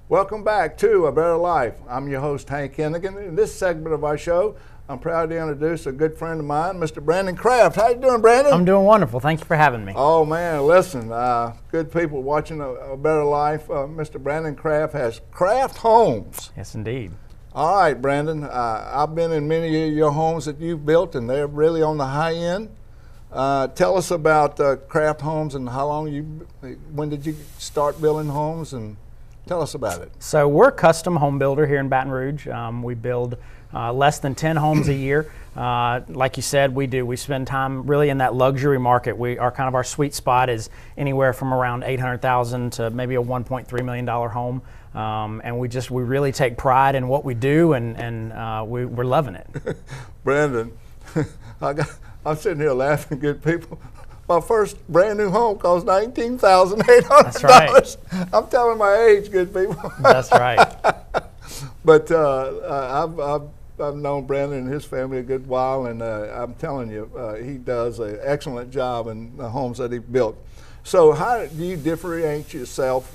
Welcome back to A Better Life. I'm your host, Hank Hennigan. In this segment of our show, I'm proud to introduce a good friend of mine, Mr. Brandon Kraft. How you doing, Brandon? I'm doing wonderful. Thank you for having me. Oh, man, listen, good people watching A Better Life. Mr. Brandon Kraft has Kraft Homes. Yes, indeed. All right, Brandon, I've been in many of your homes that you've built, and they're really on the high end. Tell us about Kraft Homes and when did you start building homes, and tell us about it. So we're a custom home builder here in Baton Rouge. We build less than 10 homes a year. Like you said, we spend time really in that luxury market. Our sweet spot is anywhere from around $800,000 to maybe a $1.3 million home. And we really take pride in what we do, and we're loving it. Brandon, I'm sitting here laughing, good people. My first brand new home cost $19,800. That's right. I'm telling my age, good people. That's right. But I've known Brandon and his family a good while, and I'm telling you, he does an excellent job in the homes that he built. So how do you differentiate yourself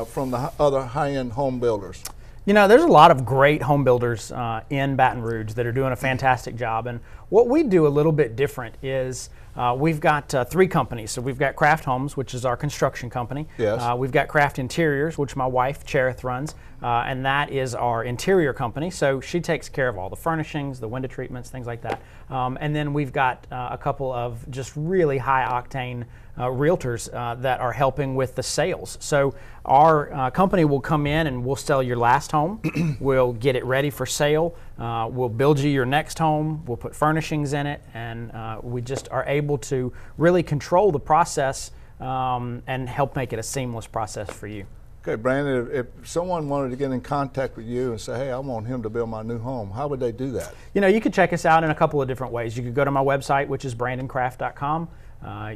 from the other high-end home builders? You know, there's a lot of great home builders in Baton Rouge that are doing a fantastic job, and what we do a little bit different is we've got 3 companies. So we've got Kraft Homes, which is our construction company. Yes. We've got Kraft Interiors, which my wife, Cherith, runs, and that is our interior company. So she takes care of all the furnishings, the window treatments, things like that. And then we've got a couple of just really high-octane realtors that are helping with the sales. So our company will come in and we'll sell your last home. We'll get it ready for sale. We'll build you your next home. We'll put furnishings in it, and we just are able to really control the process and help make it a seamless process for you. Okay, Brandon, if someone wanted to get in contact with you and say, hey, I want him to build my new home, how would they do that? You know, you could check us out in a couple of different ways. You could go to my website, which is brandonkraft.com.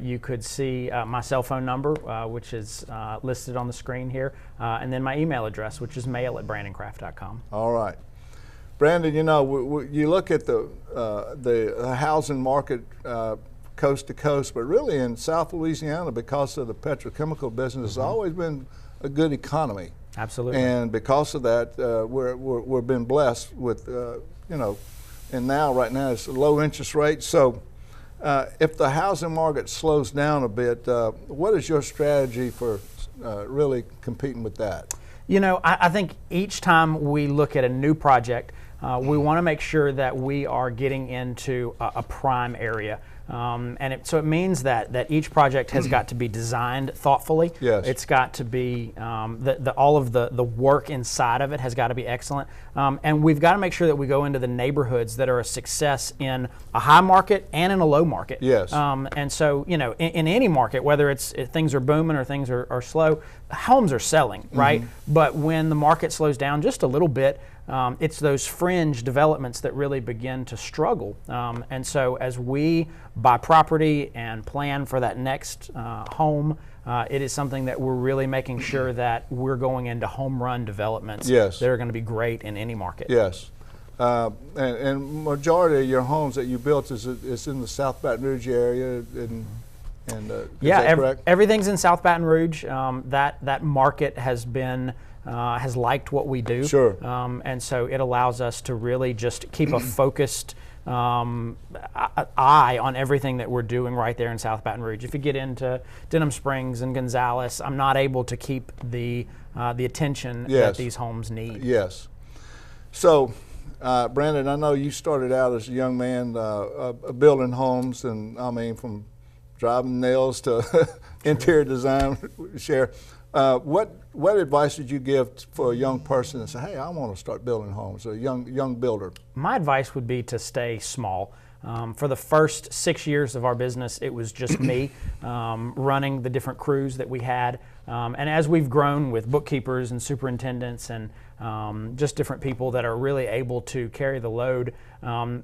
You could see my cell phone number, which is listed on the screen here, and then my email address, which is mail@brandonkraft.com. All right. Brandon, you know, you look at the housing market coast to coast, but really in South Louisiana, because of the petrochemical business, it's always been a good economy. Absolutely. And because of that, we've been blessed with, and now right now it's low interest rates. So if the housing market slows down a bit, what is your strategy for really competing with that? You know, I think each time we look at a new project, we want to make sure that we are getting into a prime area. So it means that each project has got to be designed thoughtfully. Yes. It's got to be, all of the work inside of it has got to be excellent. And we've got to make sure that we go into the neighborhoods that are a success in a high market and in a low market. Yes. And so, you know, in any market, whether if things are booming or things are slow, homes are selling, right? But when the market slows down just a little bit, it's those fringe developments that really begin to struggle. And so as we buy property and plan for that next home, it is something that we're really making sure that we're going into home run developments. Yes. that are going to be great in any market. Yes. And majority of your homes that you built is in the South Baton Rouge area, Yeah, everything's in South Baton Rouge. That market has liked what we do. Sure. And so it allows us to really just keep a focused eye on everything that we're doing right there in South Baton Rouge. If you get into Denham Springs and Gonzales, I'm not able to keep the attention that these homes need. Yes. So, Brandon, I know you started out as a young man building homes, and I mean from driving nails to interior design. Share. What advice did you give for a young person and say, hey, I want to start building homes, a young builder? My advice would be to stay small. For the first 6 years of our business, it was just me running the different crews that we had. And as we've grown with bookkeepers and superintendents and just different people that are really able to carry the load,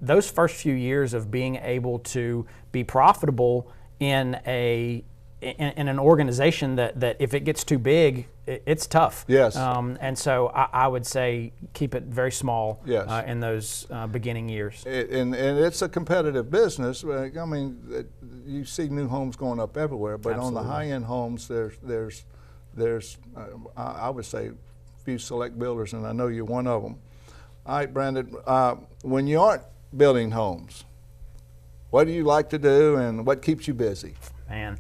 those first few years of being able to be profitable in an organization that if it gets too big, it's tough. Yes. And so I would say keep it very small. Yes. In those beginning years. And it's a competitive business. I mean, you see new homes going up everywhere, but Absolutely. On the high-end homes, there's I would say few select builders, and I know you're one of them. All right, Brandon, when you aren't building homes, what do you like to do, and what keeps you busy? Man.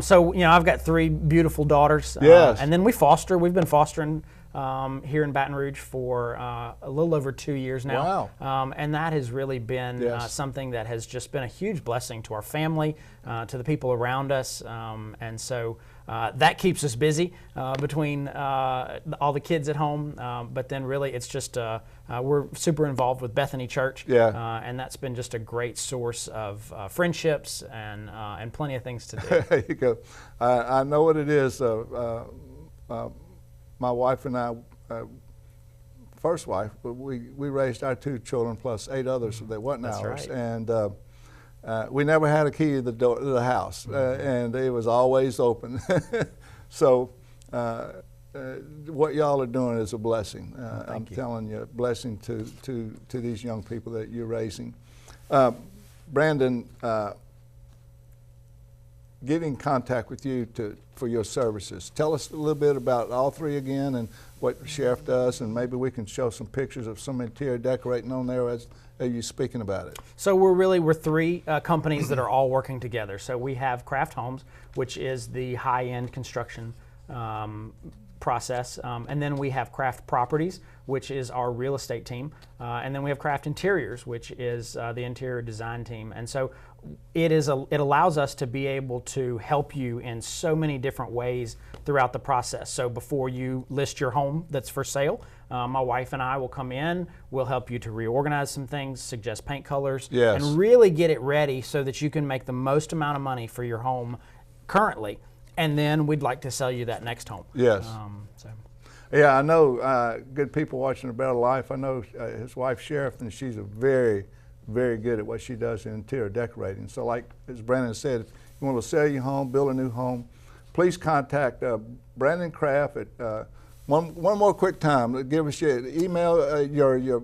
So, I've got 3 beautiful daughters. Yes. And then we foster. We've been fostering here in Baton Rouge for a little over 2 years now. Wow. And that has really been Yes. something that has just been a huge blessing to our family, to the people around us. And so that keeps us busy between all the kids at home. But then really it's just, we're super involved with Bethany Church. Yeah. And that's been just a great source of friendships and plenty of things to do. There you go. I know what it is. My wife and I, first wife, we raised our 2 children plus 8 others that wasn't That's ours, right. and we never had a key to the door to the house, and it was always open. So what y'all are doing is a blessing. I'm telling you, a blessing to these young people that you're raising. Brandon, get in contact with you for your services. Tell us a little bit about all 3 again and what Sheriff does, and maybe we can show some pictures of some interior decorating on there as you're speaking about it. So we're 3 companies that are all working together. So we have Craft Homes, which is the high-end construction process, and then we have Craft Properties, which is our real estate team, and then we have Craft Interiors, which is the interior design team. And so it allows us to be able to help you in so many different ways throughout the process. So before you list your home that's for sale, my wife and I will come in, we'll help you to reorganize some things, suggest paint colors, Yes. and really get it ready so that you can make the most amount of money for your home currently. And then we'd like to sell you that next home. Yes. So. Yeah, I know good people watching A Better Life. I know his wife, Sheriff, and she's a very, very good at what she does in interior decorating. So like as Brandon said, if you want to sell your home, build a new home, please contact Brandon Craft at one more quick time. Give us your email, your.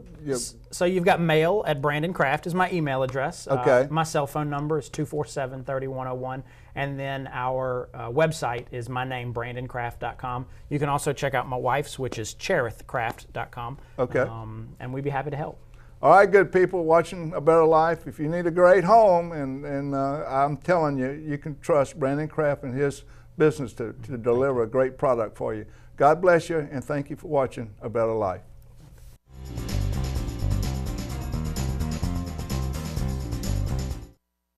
So you've got mail at Brandon Craft is my email address. Okay. My cell phone number is 247-3101. And then our website is my name, brandoncraft.com. You can also check out my wife's, which is cherithcraft.com. Okay. And we'd be happy to help. All right, good people watching A Better Life. If you need a great home, and I'm telling you, you can trust Brandon Craft and his business to deliver a great product for you. God bless you, and thank you for watching A Better Life.